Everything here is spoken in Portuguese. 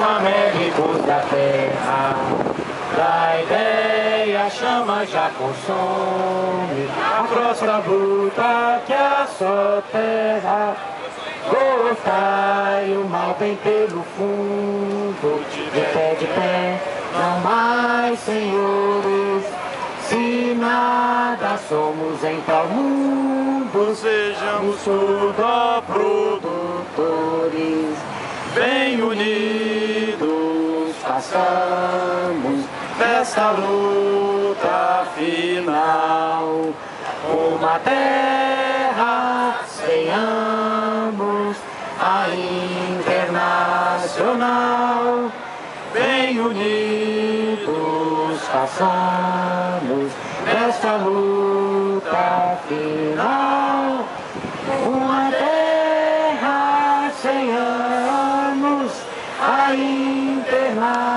Américos da terra, da ideia a chama já consome a crosta bruta que assoterra. Cortai o mal bem pelo fundo, de pé, não mais senhores. Se nada somos em tal mundo, sejamos todos produtores. Bem unidos façamos desta luta final uma terra, tenhamos a internacional. Bem unidos façamos desta luta final uma terra, tenhamos a internacional.